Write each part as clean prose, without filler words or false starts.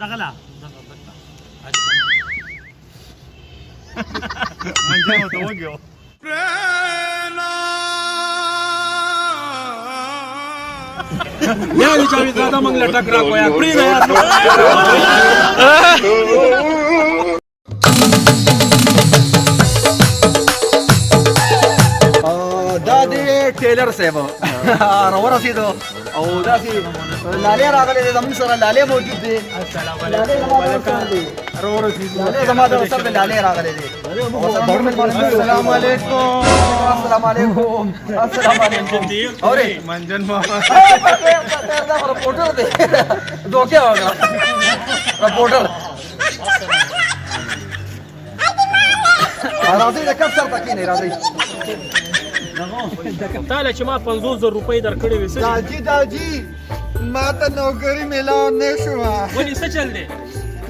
دغه لا منځه ته وګیو یا دې جاوید زاده موږ له ټکرا کویا پری دا یار دا دې ټیلر صاحب راورسېدو او داسې لالې راغلی دی زموږ سره لالې موجود دی لالې زما د سر د لالې راغلی دی السلام علیکم السلام علیکم السلام علیکم اورې منجن ماما دا رپورټر دی دوکې وکړه رپورټر راځئ د کپ سر ته کښېنئ راځئ تعالی چې ما 50,000 روپۍ درکړې وې څه داجی ما ته نوکری میلاو نه شوه ولې څه چل دی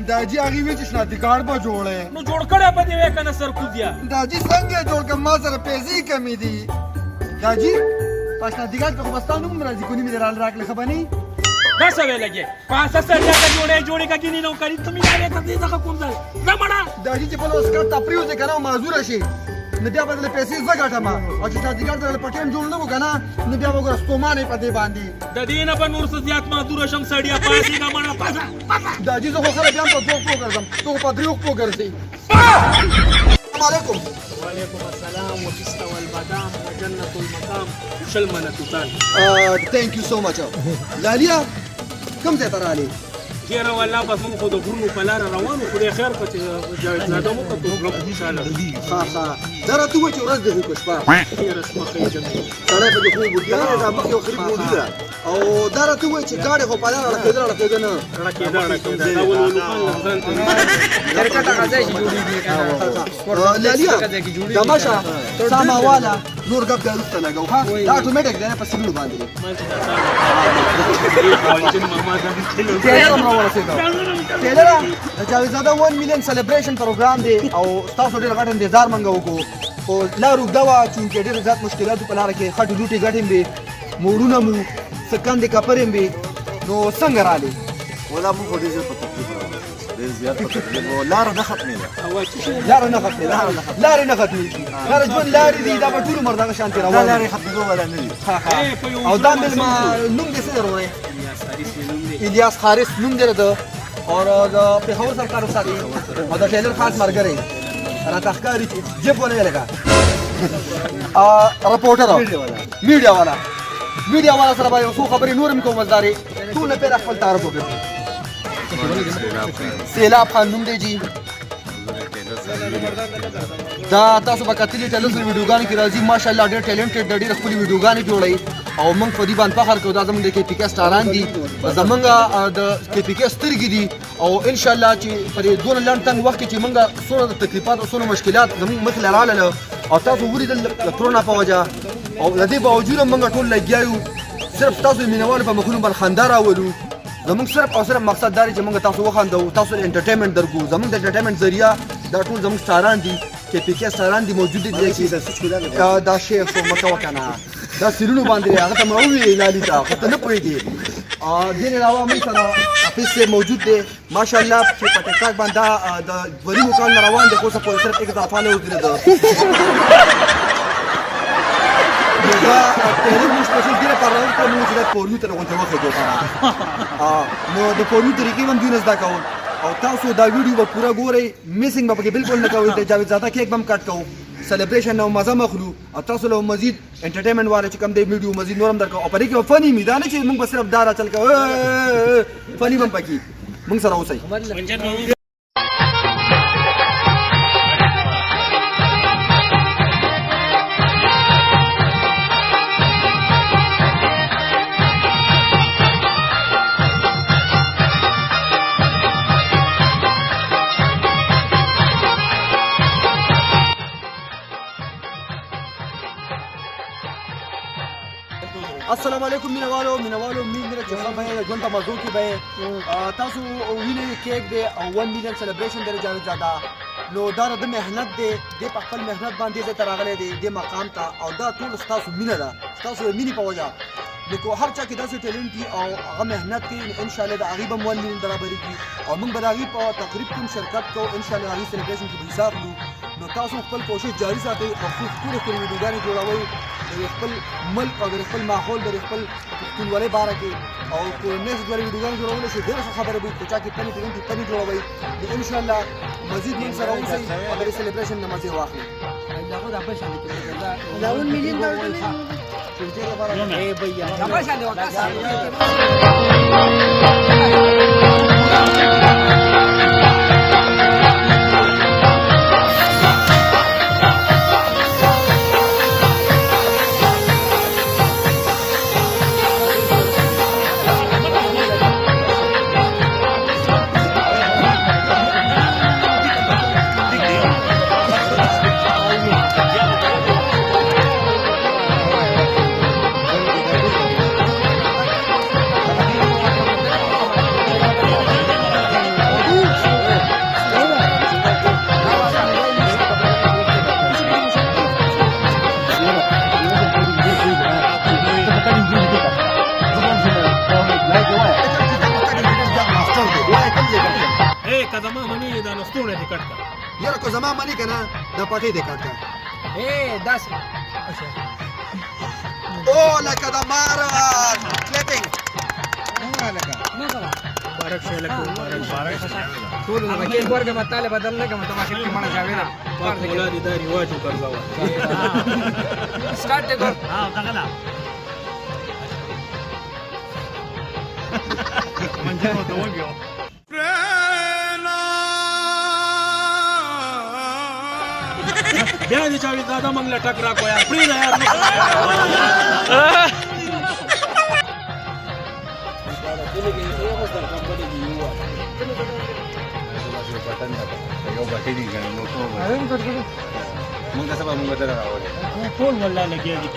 داجی هغې وی چې شناختی کارډ به جوړی نو جوړ کړی به دې وې که نه سرکوزیا داجی څنګه یې جوړ کړم ما سره پیسې کمې دي داجی په شناختی کارډ کې خو به ستا نوم راځي کونی مې درال راکړې ښه به نه دا څه وی لګې پاسه سړیا که جوړې کا ګینې نوکري ته مې لارې ته دې څخه کوم ځای ځه مړه داجی چې بل اوس کټ ته پرېوځې که نه معذوره شي نو بیا به دله پیسې زه ګټم او چې شناختی کارډ درله په ټایم جوړ نه وو که نه نو بیا به ګوره ستومانې په دې باندې د دې نه به نور څه زیات معذوره شم سړیا پاسېږه مړه پاسه داجی زه خو خلک بیا هم په 2 پو ګرځم ته خو په 3 پو ګرځې السلام علیکم وعلیکم السلام وفستا والبادام وجنة المقام شل منه توتال ثانک یو سو مچ لالیا کوم ځای ته رالې خیر والله بس موږ خو د غرونو په لاره روانو خدای خیر کړه چې جاوید زاده مو په پروګرام کې شامل ښه ښه دا راته ووایه چې ورځ دې وکړه شپه خیر شپه خیر جمعي سړی په دې خوب وکړي دا مخکې یو خرید موجود ده او دا راته ووایه چې ګاډی خو په لاره اړکېده نه رکېده دا ولولو لالیا دماشه ساما والا نور ګپ دی وروسته لګو ښه دا اټومیټک دی نه په سیګنل باندې دی ټیلر هم راورسېدو ټیلره د جاوید زاده 1 میلیون سیلیبریشن پروګرام دی او ستاسو ډېر غټ انتظار موږ وکړو خو لار اوږده وه چونکې ډېر زیات مشکلاتو په لاره کې خټې لوټې ګټې هم وې موړونه مو څه کندې کپرې هم وې نو څنګه رالې ولا مو خو ډېر زیات په تکلیف راغلی ډېر زیات په تکلیف و لاره نه ختمېده لاره نه ختمې لارې نه ختمېږي دا د ژوند لارې دي دا به ټول عمر دغه شانتې دا روان لارې ختمېدو والا نه دي او دا مېلمه نوم دې څه در ووایې الیاس خارس نوم دې ده اور د پېښور سرکار استاد او د ټیلر خاص ملګری راته ښکاري چې جیب ونه یې لګا رپورټر میډیا والا سره به یو څو خبرې نور هم کوم مزدارې ټول پهله خپل تعارف وکړي سیلاب خان نوم دی جی دا تاسو به کتلي ټیلر ویډیوګانو کې راځي ماشاءالله ډېر ټیلنټډ دی ډېر ښکلې ویډیوګانې جوړوي او موږ په دې باندې فخر کوو دا زموږ د کې پي کې سټاران دي زموږ د کې پي کې سترګې دي او انشاءالله چې په دې دونه لنډ تنګ وخت کې چې موږ څومره تکلیفات او څومره مشکلات زموږ مخې له راغلل او تاسو ولیدل د کرونا په وجه او له دې باوجود موږ ټول لګیا یو صرف ستاسو مینوالو په مخونو باندې خندا راولو زموږ صرف او صرف مقصد دا دی چې موږ تاسو وخاندو تاسو انټرټینمنټ درکو زموږ د انټرټینمنټ ذریعہ دا ټول زموږ سټاران دي کې پي کې سټاران دي موجود دي چې دا شیخ خو مکه وکنه دا سیرونو باندې هغه ته مې وویل لالي ته خو ته نه پوهېږې دې نه علاوه موږ سره حافظ صاحب موجود دی ماشاءالله چې په ټک ټاک باندې د 2 کال نه روان دی خو څه پورې صرف 1 دفعه نه ودرېده دا ټیلر موږ سپیشل دې لپاره راوړو موږ چې دا پولیو ته غونډه وخېږو نو د پولیو طریقې هم دوی نه زده کول او تاسو دا ویډیو به پوره ګورئ میسنګ به پکې بالکل نه کوئ د جاوید زاده کیک به هم کټ کوو سیلیبریشن او مزه مخلو او تاسو له مزید انټرټینمنټ واره چې کوم دی ویډیو مزید نورم درکو او پرې کې فنی می دا نه چې موږ به صرف دارا چل کوو فنی هم پکې موږ سره اوسئ السلام علیکم مینوالو مینه چې ښه به ژوند په مزو کې به تاسو وینئ کیک دی او 1 میلیون سیلیبریشن دی جاوید زاده نو دا د محنت دی د په خپل محنت باندې ځای ته راغلی دی د مقام ته او دا ټول ستاسو مینه ده ستاسو د مینې په وجه نو کو هر چا کې داسې ټیلنټ وي او هغه مهنت کوي نو انشاءالله د هغې به هم 1 ملیون برابرېږي او موږ به د هغې په تقریب کې هم شرکت کوو انشاءالله د هغې سلیبریشن کې به حصه اخلو نو تاسو خپل کوشش جاري ساتئ او ښکلې ښکلې ویډیوګانې جوړوئ د خپل ملک او د خپل ماحول د خپل پښتونولۍ باره کې او که نیکسټ دوه ویډیوګانې جوړولی شي ډېره ښه خبره به وي که چا کې پنې ټیلنټ وي پنې جوړوئ نو انشاءالله مزید موږ سره اوسئ او د دې سلیبریشن نه مزې واخلئ که زما منی دا نستوڼه دې کټ کړه یاره که زما منې که نه دا پټۍ دې کټ کړه او لکه د ماران کلیپینګ مبارک شه لکه مبارک ټول نو کې ورګه مطالعه بدل نه کوم تماشې کې مړه شاوې نه پاک مولا دې دا رواج وګرځاوه سٹارټ کړه دغه لا منځه ته وګیو بیا دې جاوید دادا موږ له ټک راکو یار پرېږده یار موږ ته سبا موږ ته راوړي ټول والله لګیا دي